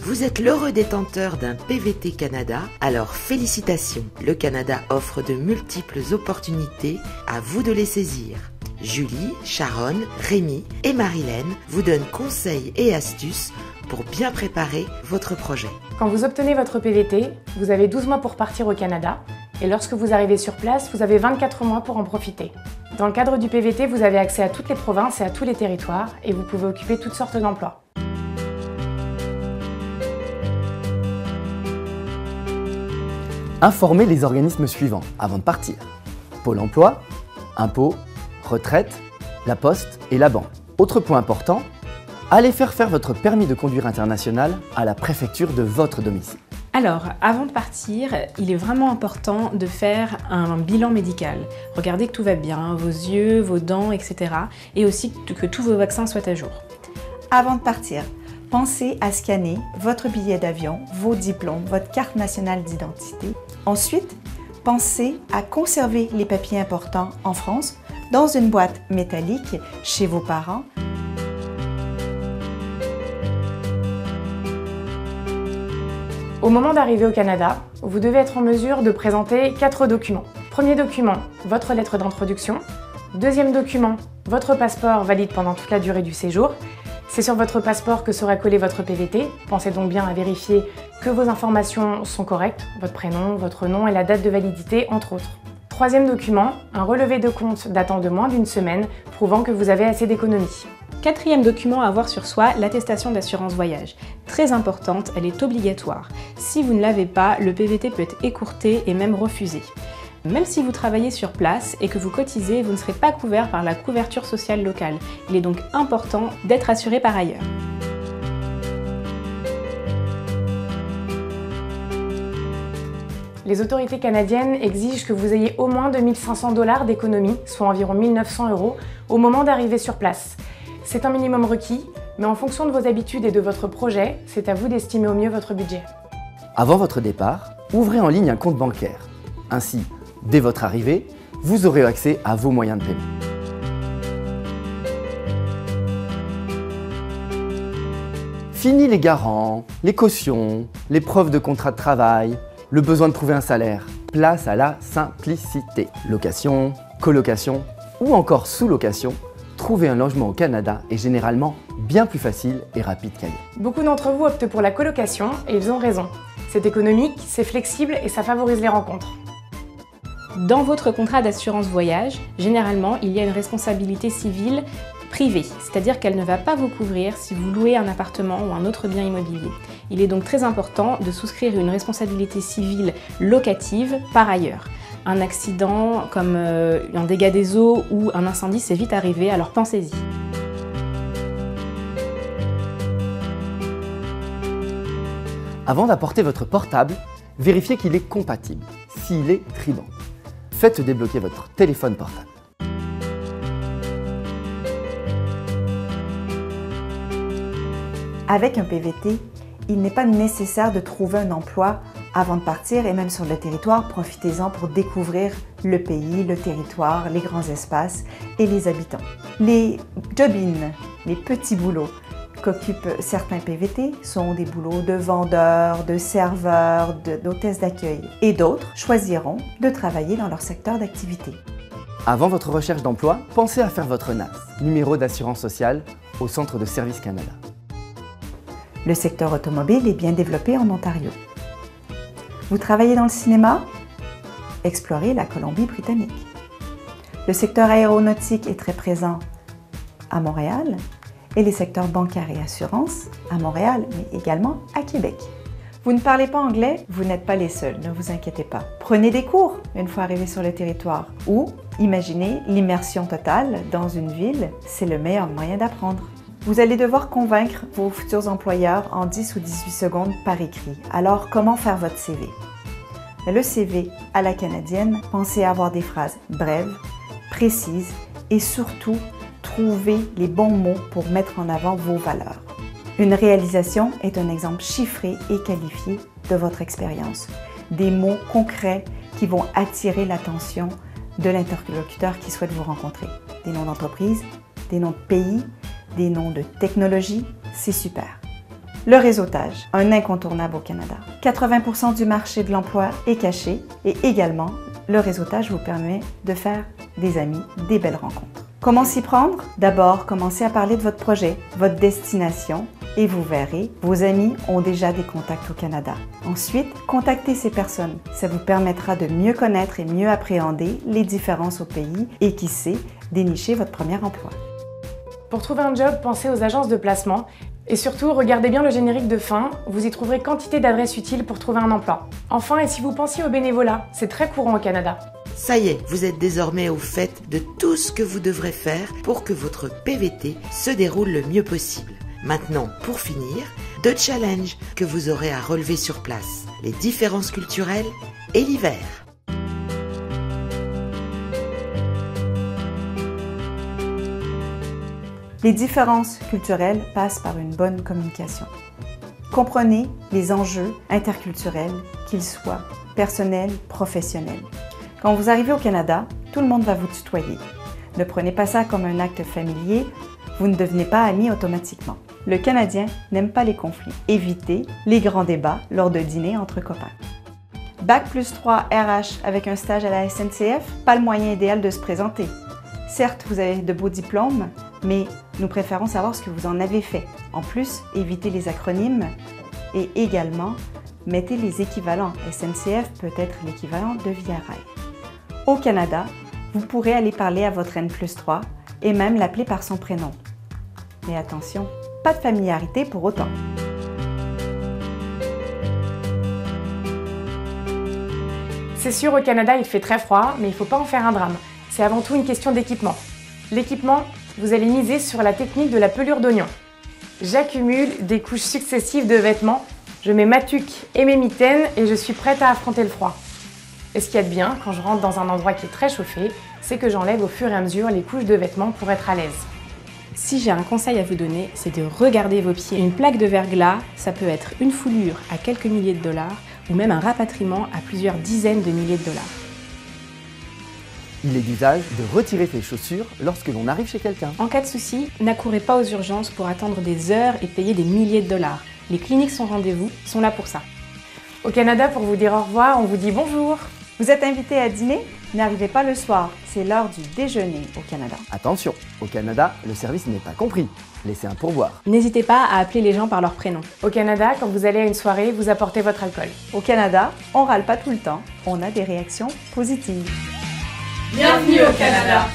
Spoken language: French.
Vous êtes l'heureux détenteur d'un PVT Canada, alors félicitations! Le Canada offre de multiples opportunités, à vous de les saisir. Julie, Sharon, Rémi et Marilène vous donnent conseils et astuces pour bien préparer votre projet. Quand vous obtenez votre PVT, vous avez 12 mois pour partir au Canada et lorsque vous arrivez sur place, vous avez 24 mois pour en profiter. Dans le cadre du PVT, vous avez accès à toutes les provinces et à tous les territoires et vous pouvez occuper toutes sortes d'emplois. Informez les organismes suivants avant de partir. Pôle emploi, impôts, retraite, la poste et la banque. Autre point important, allez faire votre permis de conduire international à la préfecture de votre domicile. Alors, avant de partir, il est vraiment important de faire un bilan médical. Regardez que tout va bien, vos yeux, vos dents, etc. Et aussi que tous vos vaccins soient à jour. Avant de partir, pensez à scanner votre billet d'avion, vos diplômes, votre carte nationale d'identité. Ensuite, pensez à conserver les papiers importants en France dans une boîte métallique chez vos parents. Au moment d'arriver au Canada, vous devez être en mesure de présenter 4 documents. Premier document, votre lettre d'introduction. Deuxième document, votre passeport valide pendant toute la durée du séjour. C'est sur votre passeport que sera collé votre PVT. Pensez donc bien à vérifier que vos informations sont correctes, votre prénom, votre nom et la date de validité, entre autres. Troisième document, un relevé de compte datant de moins d'une semaine, prouvant que vous avez assez d'économies. Quatrième document à avoir sur soi, l'attestation d'assurance voyage. Très importante, elle est obligatoire. Si vous ne l'avez pas, le PVT peut être écourté et même refusé. Même si vous travaillez sur place et que vous cotisez, vous ne serez pas couvert par la couverture sociale locale. Il est donc important d'être assuré par ailleurs. Les autorités canadiennes exigent que vous ayez au moins 2 500 $ d'économie, soit environ 1 900 €, au moment d'arriver sur place. C'est un minimum requis, mais en fonction de vos habitudes et de votre projet, c'est à vous d'estimer au mieux votre budget. Avant votre départ, ouvrez en ligne un compte bancaire. Ainsi, dès votre arrivée, vous aurez accès à vos moyens de paiement. Fini les garants, les cautions, les preuves de contrat de travail, le besoin de trouver un salaire. Place à la simplicité. Location, colocation ou encore sous-location, trouver un logement au Canada est généralement bien plus facile et rapide qu'ailleurs. Beaucoup d'entre vous optent pour la colocation et ils ont raison. C'est économique, c'est flexible et ça favorise les rencontres. Dans votre contrat d'assurance voyage, généralement, il y a une responsabilité civile privée, c'est-à-dire qu'elle ne va pas vous couvrir si vous louez un appartement ou un autre bien immobilier. Il est donc très important de souscrire une responsabilité civile locative par ailleurs. Un accident comme un dégât des eaux ou un incendie, c'est vite arrivé, alors pensez-y. Avant d'apporter votre portable, vérifiez qu'il est compatible, s'il est triband. Faites débloquer votre téléphone portable. Avec un PVT, il n'est pas nécessaire de trouver un emploi avant de partir et même sur le territoire, profitez-en pour découvrir le pays, le territoire, les grands espaces et les habitants. Les job-in, les petits boulots qu'occupent certains PVT sont des boulots de vendeurs, de serveurs, d'hôtesses d'accueil et d'autres choisiront de travailler dans leur secteur d'activité. Avant votre recherche d'emploi, pensez à faire votre NAS, numéro d'assurance sociale, au Centre de Services Canada. Le secteur automobile est bien développé en Ontario. Vous travaillez dans le cinéma? Explorez la Colombie-Britannique. Le secteur aéronautique est très présent à Montréal et les secteurs bancaires et assurances à Montréal, mais également à Québec. Vous ne parlez pas anglais? Vous n'êtes pas les seuls, ne vous inquiétez pas. Prenez des cours une fois arrivé sur le territoire ou imaginez l'immersion totale dans une ville, c'est le meilleur moyen d'apprendre. Vous allez devoir convaincre vos futurs employeurs en 10 ou 18 secondes par écrit. Alors, comment faire votre CV? Le CV à la canadienne, pensez à avoir des phrases brèves, précises et surtout, trouver les bons mots pour mettre en avant vos valeurs. Une réalisation est un exemple chiffré et qualifié de votre expérience. Des mots concrets qui vont attirer l'attention de l'interlocuteur qui souhaite vous rencontrer. Des noms d'entreprise, des noms de pays, des noms de technologie, c'est super. Le réseautage, un incontournable au Canada. 80% du marché de l'emploi est caché et également, le réseautage vous permet de faire des amis, des belles rencontres. Comment s'y prendre? D'abord, commencez à parler de votre projet, votre destination et vous verrez, vos amis ont déjà des contacts au Canada. Ensuite, contactez ces personnes. Ça vous permettra de mieux connaître et mieux appréhender les différences au pays et qui sait, dénicher votre premier emploi. Pour trouver un job, pensez aux agences de placement et surtout, regardez bien le générique de fin, vous y trouverez quantité d'adresses utiles pour trouver un emploi. Enfin, et si vous pensiez au bénévolat, c'est très courant au Canada. Ça y est, vous êtes désormais au fait de tout ce que vous devrez faire pour que votre PVT se déroule le mieux possible. Maintenant, pour finir, 2 challenges que vous aurez à relever sur place, les différences culturelles et l'hiver. Les différences culturelles passent par une bonne communication. Comprenez les enjeux interculturels, qu'ils soient personnels, professionnels. Quand vous arrivez au Canada, tout le monde va vous tutoyer. Ne prenez pas ça comme un acte familier, vous ne devenez pas amis automatiquement. Le Canadien n'aime pas les conflits. Évitez les grands débats lors de dîners entre copains. Bac+3 RH avec un stage à la SNCF, pas le moyen idéal de se présenter. Certes, vous avez de beaux diplômes, mais nous préférons savoir ce que vous en avez fait. En plus, évitez les acronymes et également, mettez les équivalents. SNCF peut être l'équivalent de Via Rail. Au Canada, vous pourrez aller parler à votre N+3 et même l'appeler par son prénom. Mais attention, pas de familiarité pour autant. C'est sûr, au Canada, il fait très froid, mais il ne faut pas en faire un drame. C'est avant tout une question d'équipement. L'équipement, vous allez miser sur la technique de la pelure d'oignon. J'accumule des couches successives de vêtements, je mets ma tuque et mes mitaines et je suis prête à affronter le froid. Et ce qu'il y a de bien, quand je rentre dans un endroit qui est très chauffé, c'est que j'enlève au fur et à mesure les couches de vêtements pour être à l'aise. Si j'ai un conseil à vous donner, c'est de regarder vos pieds. Une plaque de verglas, ça peut être une foulure à quelques milliers de dollars ou même un rapatriement à plusieurs dizaines de milliers de dollars. Il est d'usage de retirer ses chaussures lorsque l'on arrive chez quelqu'un. En cas de souci, n'accourez pas aux urgences pour attendre des heures et payer des milliers de dollars. Les cliniques sans rendez-vous sont là pour ça. Au Canada, pour vous dire au revoir, on vous dit bonjour. Vous êtes invité à dîner? N'arrivez pas le soir, c'est l'heure du déjeuner au Canada. Attention, au Canada, le service n'est pas compris. Laissez un pourboire. N'hésitez pas à appeler les gens par leur prénom. Au Canada, quand vous allez à une soirée, vous apportez votre alcool. Au Canada, on râle pas tout le temps, on a des réactions positives. Bienvenue au Canada!